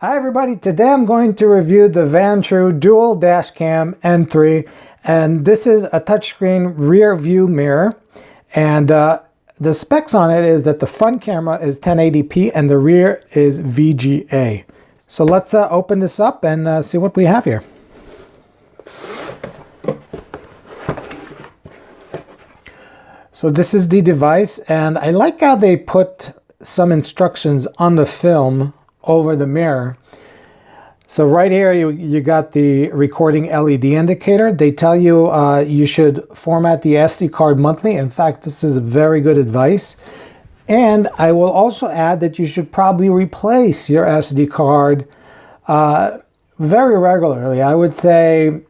Hi everybody, today I'm going to review the Vantrue Dual Dashcam N3, and this is a touchscreen rear view mirror, and the specs on it is that the front camera is 1080p and the rear is VGA. So let's open this up and see what we have here. So this is the device, and I like how they put some instructions on the film over the mirror. So right here you got the recording LED indicator. They tell you you should format the SD card monthly. In fact, this is very good advice. And I will also add that you should probably replace your SD card very regularly. I would say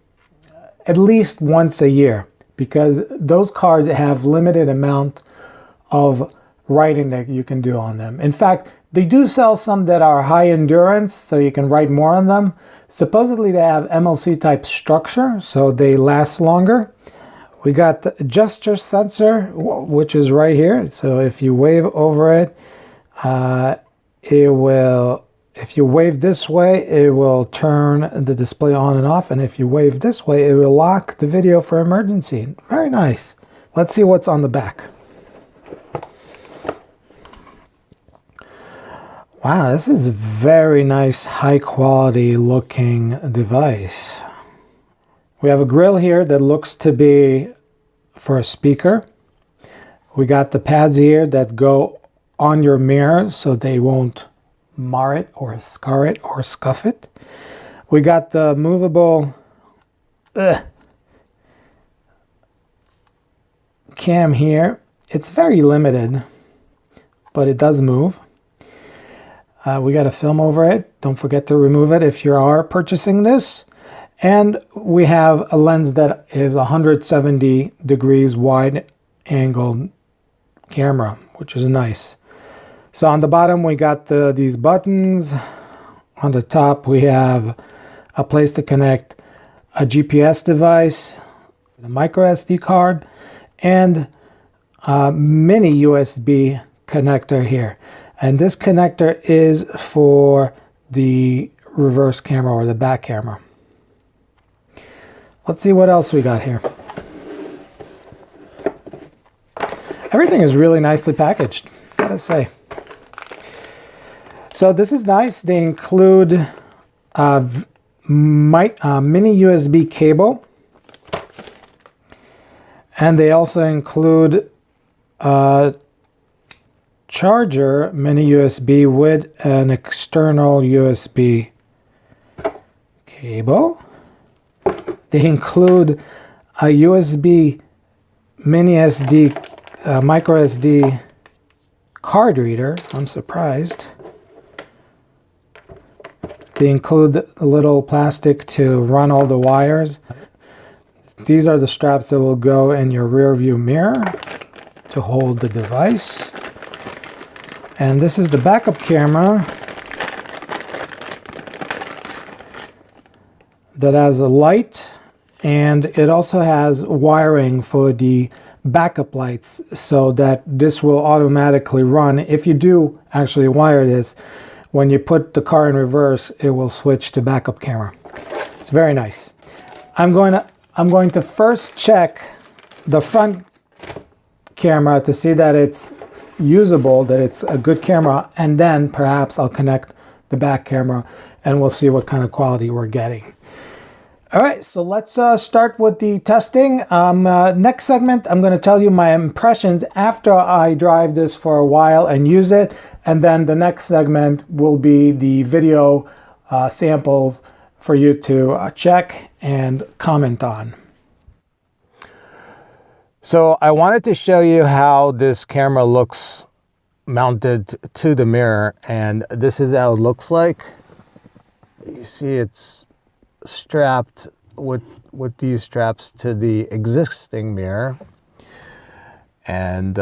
at least once a year, because those cards have limited amount of writing that you can do on them. In fact, they do sell some that are high endurance, so you can write more on them. Supposedly they have MLC type structure, so they last longer. We got the gesture sensor, which is right here. So if you wave over it, if you wave this way, it will turn the display on and off. And if you wave this way, it will lock the video for emergency. Very nice. Let's see what's on the back. Wow, this is a very nice, high quality looking device. We have a grill here that looks to be for a speaker. We got the pads here that go on your mirror so they won't mar it or scar it or scuff it. We got the movable cam here. It's very limited, but it does move. We got a film over it. Don't forget to remove it if you are purchasing this. And we have a lens that is 170 degrees wide angle camera, which is nice. So on the bottom we got these buttons. On the top we have a place to connect a GPS device, a micro SD card, and a mini USB connector here. And this connector is for the reverse camera or the back camera. Let's see what else we got here. Everything is really nicely packaged, gotta say. So this is nice. They include a mini USB cable. And they also include a charger mini USB with an external USB cable. They include a USB mini SD micro SD card reader. I'm surprised. They include a little plastic to run all the wires. These are the straps that will go in your rear view mirror to hold the device. And this is the backup camera that has a light, and it also has wiring for the backup lights so that this will automatically run. If you do actually wire this, when you put the car in reverse, it will switch to backup camera. It's very nice. I'm going to first check the front camera to see that it's usable, that it's a good camera, and then perhaps I'll connect the back camera and we'll see what kind of quality we're getting. All right, so let's start with the testing. Next segment, I'm going to tell you my impressions after I drive this for a while and use it, and then the next segment will be the video samples for you to check and comment on. So I wanted to show you how this camera looks mounted to the mirror, and this is how it looks like. You see it's strapped with these straps to the existing mirror. And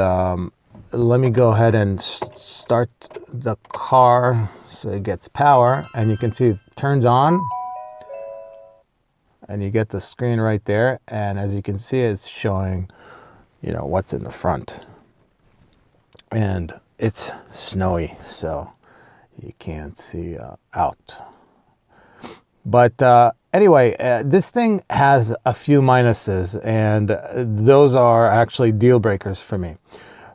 let me go ahead and start the car so it gets power, and you can see it turns on. And you get the screen right there, and as you can see, it's showing, you know, what's in the front. And it's snowy, so you can't see out. But anyway, this thing has a few minuses, and those are actually deal breakers for me.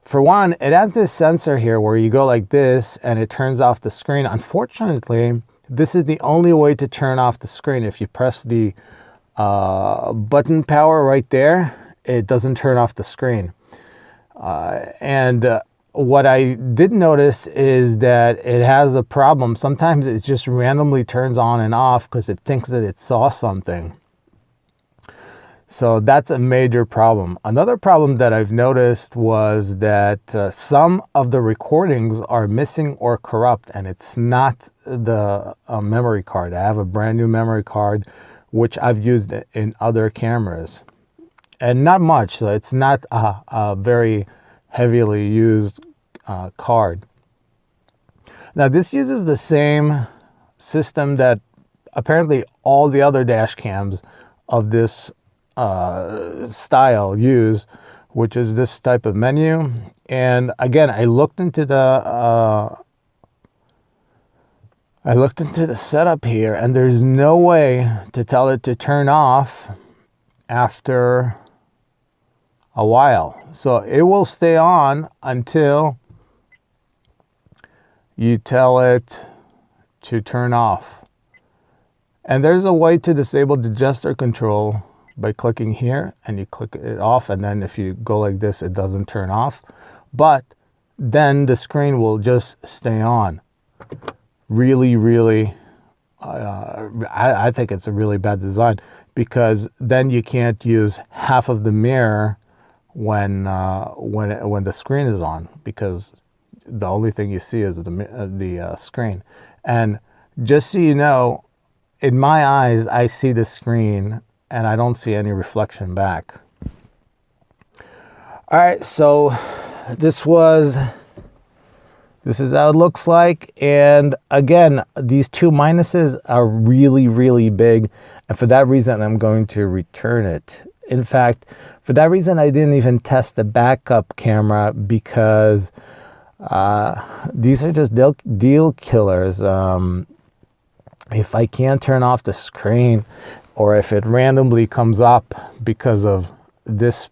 For one, it has this sensor here where you go like this and it turns off the screen. Unfortunately, this is the only way to turn off the screen. If you press the button power right there, it doesn't turn off the screen. What I did notice is that it has a problem. Sometimes it just randomly turns on and off because it thinks that it saw something. So that's a major problem. Another problem that I've noticed was that some of the recordings are missing or corrupt, and it's not the memory card. I have a brand new memory card, which I've used in other cameras. And not much, so it's not a very heavily used card. Now this uses the same system that apparently all the other dash cams of this style use, which is this type of menu. And again, I looked into the setup here, and there's no way to tell it to turn off after a while. So it will stay on until you tell it to turn off. And there's a way to disable the gesture control by clicking here, and you click it off, and then if you go like this, it doesn't turn off, but then the screen will just stay on. Really, I think it's a really bad design, because then you can't use half of the mirror when the screen is on, because the only thing you see is the screen. And just so you know, in my eyes, I see the screen and I don't see any reflection back. All right, so this is how it looks like. And again, these two minuses are really big, and for that reason I'm going to return it. In fact, for that reason I didn't even test the backup camera, because these are just deal killers. If I can't turn off the screen, or if it randomly comes up because of this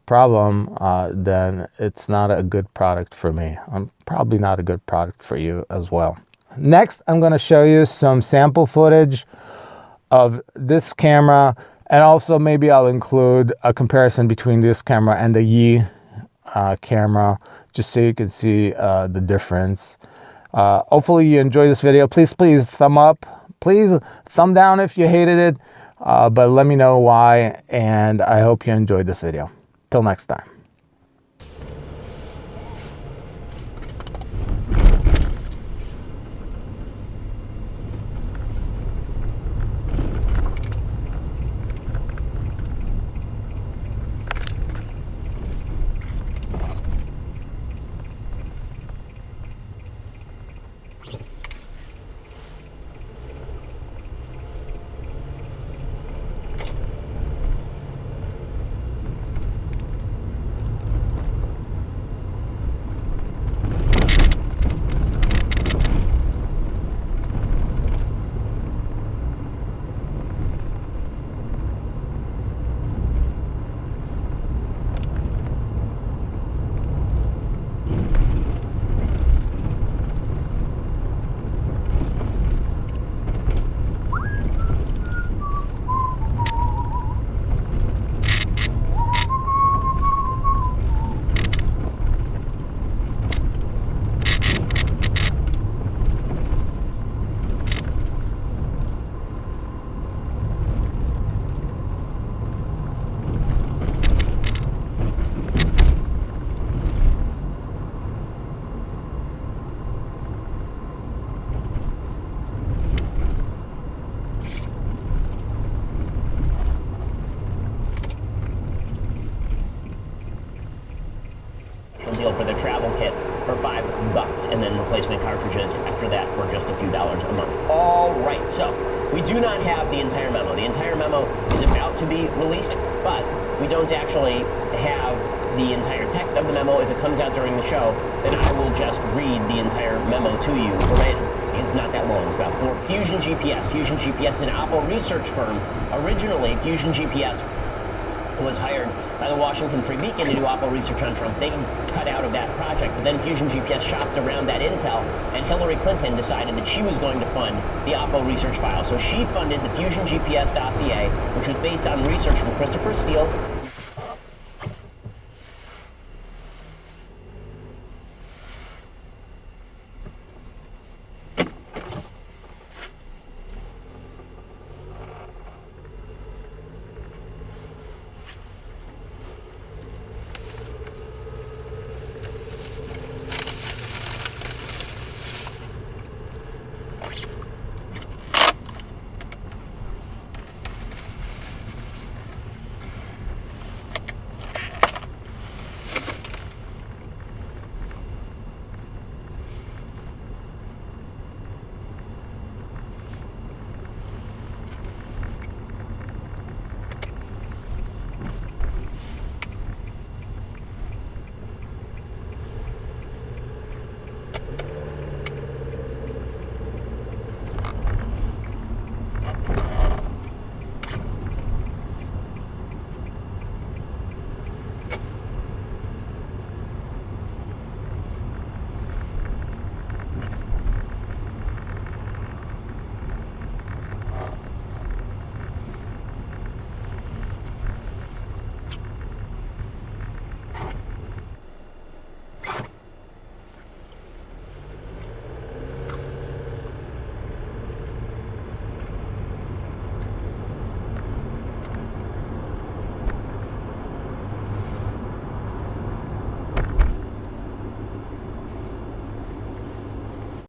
problem, then it's not a good product for me. Probably not a good product for you as well. Next, I'm going to show you some sample footage of this camera, and also maybe I'll include a comparison between this camera and the Yi camera, just so you can see the difference. Hopefully you enjoyed this video. Please thumb up. Please thumb down if you hated it, but let me know why, and I hope you enjoyed this video. Till next time. Deal for the travel kit for $5, and then replacement cartridges after that for just a few dollars a month. All right, so we do not have the entire memo. The entire memo is about to be released, but we don't actually have the entire text of the memo. If it comes out during the show, then I will just read the entire memo to you verbatim. It's not that long. It's about 4. Fusion GPS. Fusion GPS is an Oppo research firm. Originally, Fusion GPS was hired by the Washington Free Beacon to do Oppo research on Trump. They cut out of that project, but then Fusion GPS shopped around that intel, and Hillary Clinton decided that she was going to fund the Oppo research file. So she funded the Fusion GPS dossier, which was based on research from Christopher Steele,